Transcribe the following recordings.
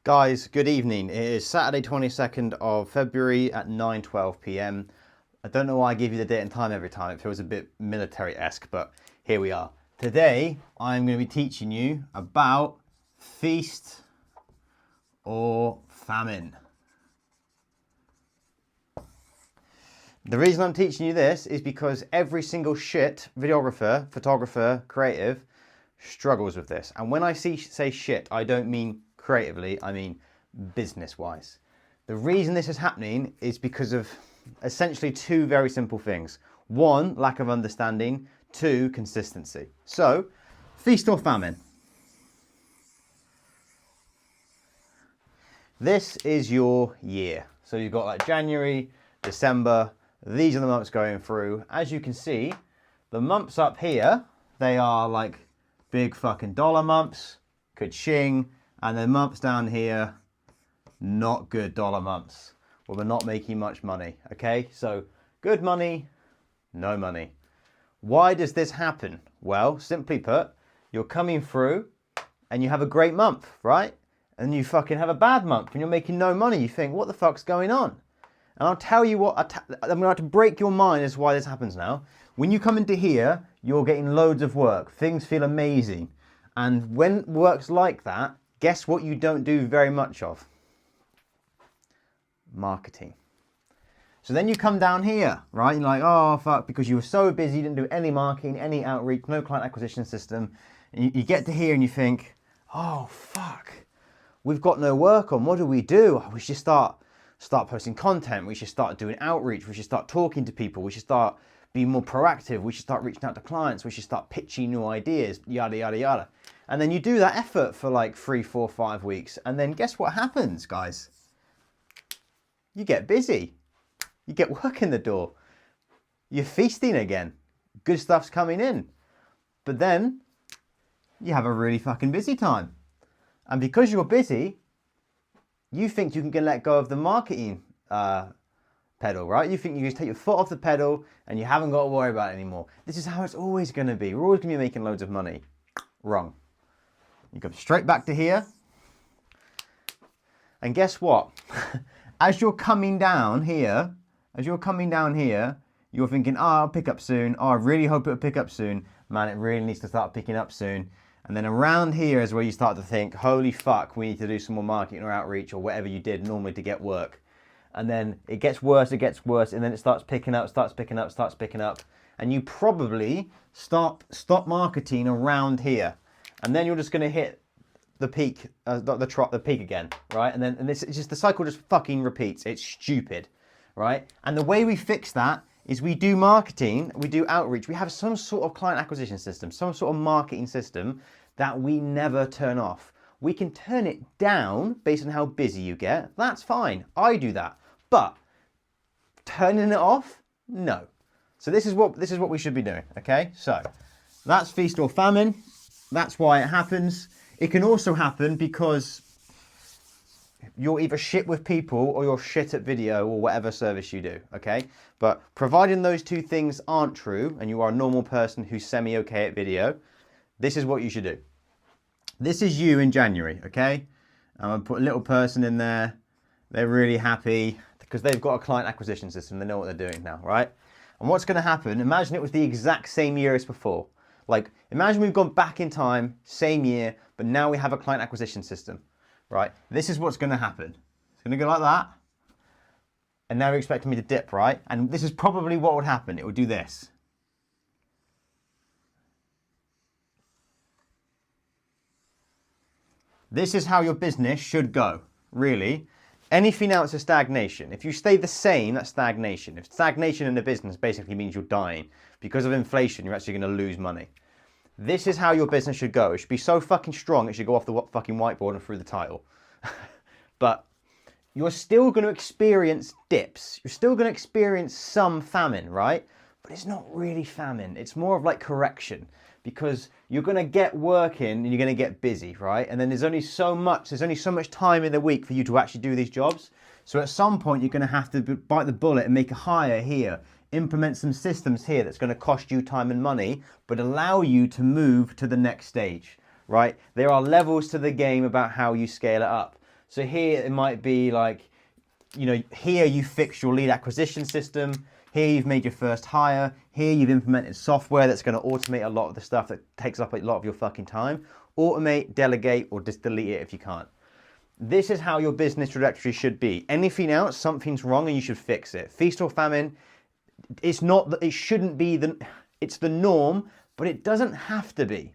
Guys, good evening. It is Saturday 22nd of February at 9:12 p.m. I don't know why I give you the date and time every time. It feels a bit military-esque, but here we are. Today, I'm going to be teaching you about feast or famine. The reason I'm teaching you this is because every single shit videographer, photographer, creative struggles with this. And when I say shit, I don't mean creatively, I mean business-wise. The reason this is happening is because of essentially two very simple things. One, lack of understanding. Two, consistency. So, feast or famine. This is your year. So you've got like January, December, these are the months going through. As you can see, the months up here, they are like big fucking dollar months, ka-ching, and the months down here, not good dollar months, where we're not making much money, okay? So good money, no money. Why does this happen? Well, simply put, you're coming through and you have a great month, right? And you fucking have a bad month and you're making no money. You think, what the fuck's going on? And I'll tell you what, I'm going to have to break your mind as to why this happens now. When you come into here, you're getting loads of work. Things feel amazing. And when work's like that, guess what you don't do very much of? Marketing. So then you come down here, right? You're like, oh, fuck, because you were so busy, you didn't do any marketing, any outreach, no client acquisition system. And you get to here and you think, oh, fuck, we've got no work on. What do? Oh, we should start posting content. We should start doing outreach. We should start talking to people. We should start being more proactive. We should start reaching out to clients. We should start pitching new ideas, yada, yada, yada. And then you do that effort for like 3, 4, 5 weeks. And then guess what happens, guys? You get busy. You get work in the door. You're feasting again. Good stuff's coming in. But then you have a really fucking busy time. And because you're busy, you think you can let go of the marketing pedal, right? You think you can just take your foot off the pedal and you haven't got to worry about it anymore. This is how it's always going to be. We're always going to be making loads of money. Wrong. You come straight back to here. And guess what? As you're coming down here, you're thinking, oh, I'll pick up soon. Oh, I really hope it'll pick up soon. Man, it really needs to start picking up soon. And then around here is where you start to think, holy fuck, we need to do some more marketing or outreach or whatever you did normally to get work. And then it gets worse, and then it starts picking up. And you probably stop marketing around here. And then you're just going to hit the peak, the peak again, right? And it's just, the cycle just fucking repeats. It's stupid, right? And the way we fix that is we do marketing, we do outreach, we have some sort of client acquisition system, some sort of marketing system that we never turn off. We can turn it down based on how busy you get. That's fine. I do that. But turning it off? No. So this is what we should be doing, okay? So that's feast or famine. That's why it happens. It can also happen because you're either shit with people or you're shit at video or whatever service you do, okay? But providing those two things aren't true and you are a normal person who's semi-okay at video, this is what you should do. This is you in January, okay? I'm gonna put a little person in there. They're really happy because they've got a client acquisition system. They know what they're doing now, right? And what's gonna happen, imagine it was the exact same year as before. Like, imagine we've gone back in time, same year, but now we have a client acquisition system, right? This is what's gonna happen. It's gonna go like that. And now you're expecting me to dip, right? And this is probably what would happen. It would do this. This is how your business should go, really. Anything else is stagnation. If you stay the same, that's stagnation. If stagnation in a business basically means you're dying. Because of inflation, you're actually going to lose money. This is how your business should go. It should be so fucking strong, it should go off the fucking whiteboard and through the title. But you're still going to experience dips. You're still going to experience some famine, right? But it's not really famine. It's more of like correction. Because you're going to get work in and you're going to get busy, right? And then there's only so much time in the week for you to actually do these jobs. So at some point, you're going to have to bite the bullet and make a hire here, implement some systems here that's going to cost you time and money, but allow you to move to the next stage, right? There are levels to the game about how you scale it up. So here it might be like, you know, here you fix your lead acquisition system. Here you've made your first hire. Here you've implemented software that's going to automate a lot of the stuff that takes up a lot of your fucking time. Automate, delegate, or just delete it if you can't. This is how your business trajectory should be. Anything else, something's wrong and you should fix it. Feast or famine, it's not that it shouldn't be it's the norm, but it doesn't have to be.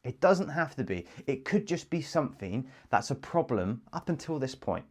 It doesn't have to be. It could just be something that's a problem up until this point.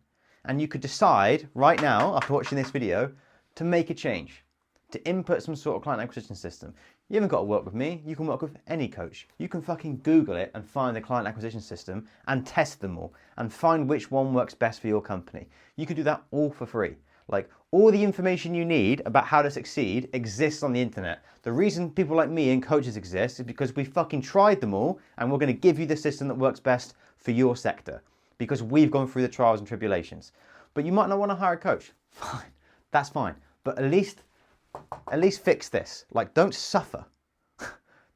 And you could decide right now, after watching this video, to make a change, to input some sort of client acquisition system. You haven't got to work with me. You can work with any coach. You can fucking Google it and find the client acquisition system and test them all and find which one works best for your company. You can do that all for free. Like, all the information you need about how to succeed exists on the internet. The reason people like me and coaches exist is because we fucking tried them all, and we're going to give you the system that works best for your sector because we've gone through the trials and tribulations. But you might not want to hire a coach. Fine. That's fine. But at least fix this. Like, don't suffer.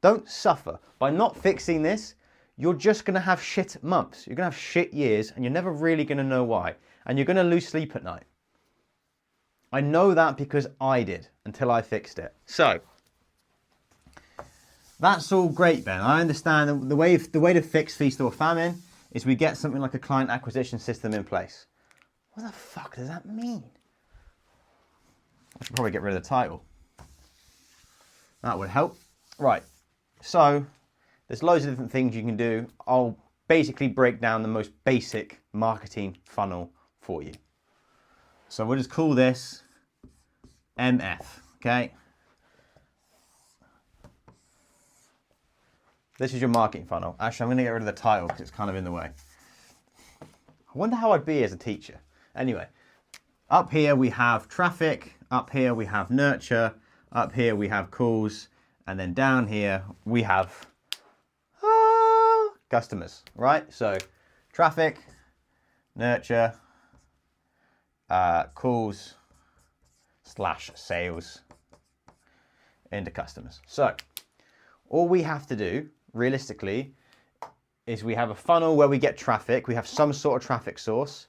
Don't suffer. By not fixing this, you're just going to have shit months. You're going to have shit years, and you're never really going to know why. And you're going to lose sleep at night. I know that because I did until I fixed it. So, that's all great, Ben. I understand the way to fix Feast or Famine is we get something like a client acquisition system in place. What the fuck does that mean? I should probably get rid of the title. That would help. Right, so there's loads of different things you can do. I'll basically break down the most basic marketing funnel for you. So we'll just call this MF, okay? This is your marketing funnel. Actually, I'm going to get rid of the title because it's kind of in the way. I wonder how I'd be as a teacher. Anyway, up here we have traffic, up here we have nurture, up here we have calls, and then down here we have customers, right? So traffic, nurture, calls / sales into customers. So all we have to do realistically is we have a funnel where we get traffic. We have some sort of traffic source.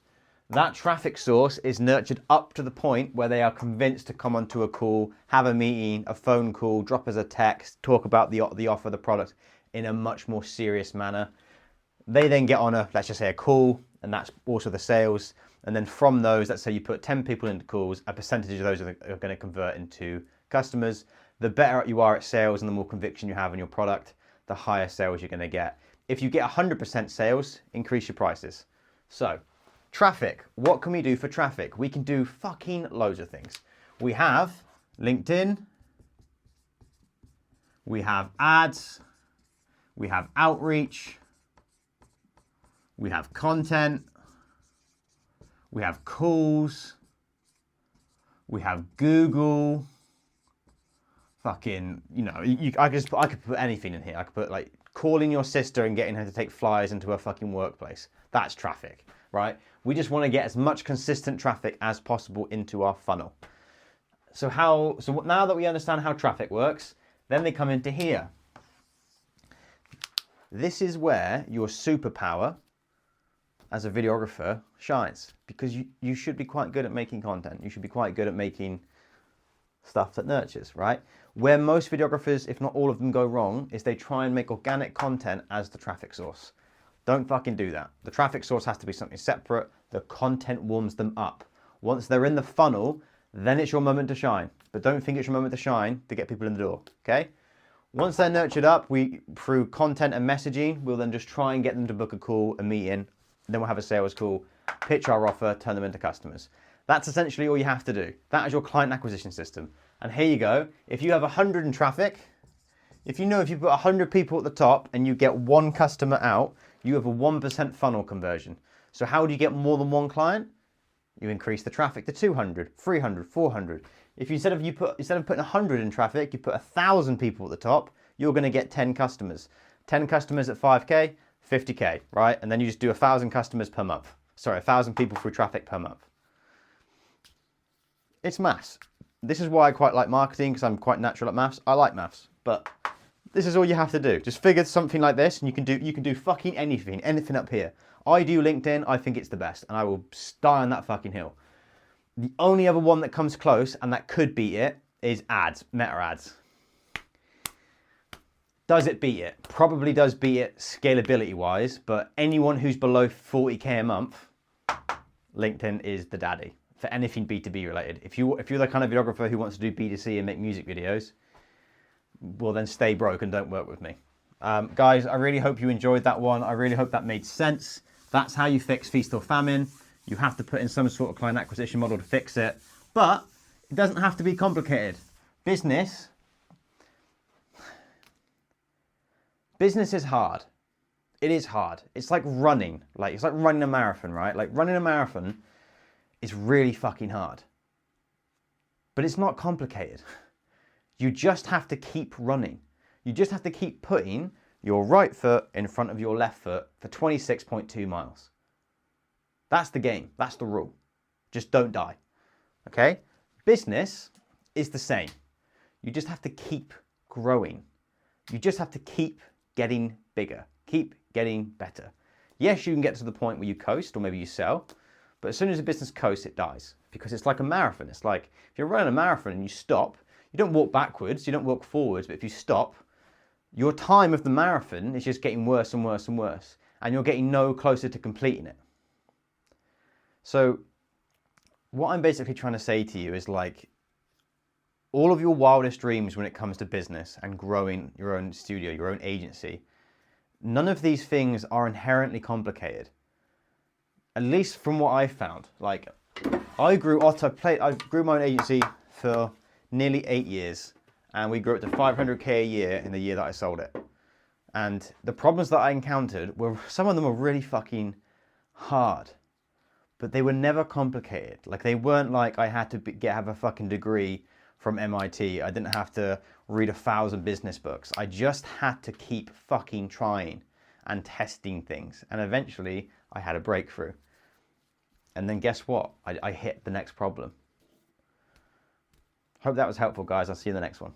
That traffic source is nurtured up to the point where they are convinced to come onto a call, have a meeting, a phone call, drop us a text, talk about the offer, the product in a much more serious manner. They then get on let's just say a call, and that's also the sales. And then from those, let's say you put 10 people into calls, a percentage of those are going to convert into customers. The better you are at sales and the more conviction you have in your product, the higher sales you're going to get. If you get 100% sales, increase your prices. So, traffic. What can we do for traffic? We can do fucking loads of things. We have LinkedIn. We have ads. We have outreach. We have content. We have calls. We have Google. Fucking, you know, I could put anything in here. I could put like calling your sister and getting her to take flyers into her fucking workplace. That's traffic, right? We just want to get as much consistent traffic as possible into our funnel. So now that we understand how traffic works, then they come into here. This is where your superpower as a videographer shines, because you should be quite good at making content. You should be quite good at making stuff that nurtures, right? Where most videographers, if not all of them, go wrong is they try and make organic content as the traffic source. Don't fucking do that. The traffic source has to be something separate. The content warms them up. Once they're in the funnel, then it's your moment to shine. But don't think it's your moment to shine to get people in the door, okay? Once they're nurtured up, through content and messaging, we'll then just try and get them to book a call, a meeting, then we'll have a sales call, pitch our offer, turn them into customers. That's essentially all you have to do. That is your client acquisition system. And here you go. If you have 100 in traffic, if you put 100 people at the top and you get one customer out, you have a 1% funnel conversion. So how do you get more than one client? You increase the traffic to 200, 300, 400. If instead of putting 100 in traffic, you put 1,000 people at the top, you're going to get 10 customers. 10 customers at 5K, 50K, right? And then you just do 1,000 customers per month. Sorry, 1,000 people through traffic per month. It's maths. This is why I quite like marketing, because I'm quite natural at maths. I like maths, but this is all you have to do. Just figure something like this, and you can do fucking anything up here. I do LinkedIn. I think it's the best, and I will die on that fucking hill. The only other one that comes close, and that could beat it, is ads, Meta ads. Does it beat it? Probably does beat it scalability-wise, but anyone who's below 40K a month, LinkedIn is the daddy for anything B2B related. If you're the kind of videographer who wants to do B2C and make music videos, well then stay broke and don't work with me. Guys, I really hope you enjoyed that one. I really hope that made sense. That's how you fix feast or famine. You have to put in some sort of client acquisition model to fix it, but it doesn't have to be complicated. Business is hard. It is hard. It's like running. It's like running a marathon, right? Like running a marathon is really fucking hard. But it's not complicated. You just have to keep running. You just have to keep putting your right foot in front of your left foot for 26.2 miles. That's the game. That's the rule. Just don't die. Okay? Business is the same. You just have to keep growing. You just have to keep getting bigger. Keep getting better. Yes, you can get to the point where you coast or maybe you sell, but as soon as a business coasts, it dies because it's like a marathon. It's like if you're running a marathon and you stop, you don't walk backwards, you don't walk forwards, but if you stop, your time of the marathon is just getting worse and worse and worse, and you're getting no closer to completing it. So what I'm basically trying to say to you is all of your wildest dreams when it comes to business and growing your own studio, your own agency, none of these things are inherently complicated. At least from what I've found. I grew my own agency for nearly 8 years, and we grew it to 500K a year in the year that I sold it. And the problems that I encountered some of them were really fucking hard, but they were never complicated. They weren't like I had to have a fucking degree from MIT. I didn't have to read 1,000 business books. I just had to keep fucking trying and testing things. And eventually I had a breakthrough. And then guess what? I hit the next problem. Hope that was helpful, guys. I'll see you in the next one.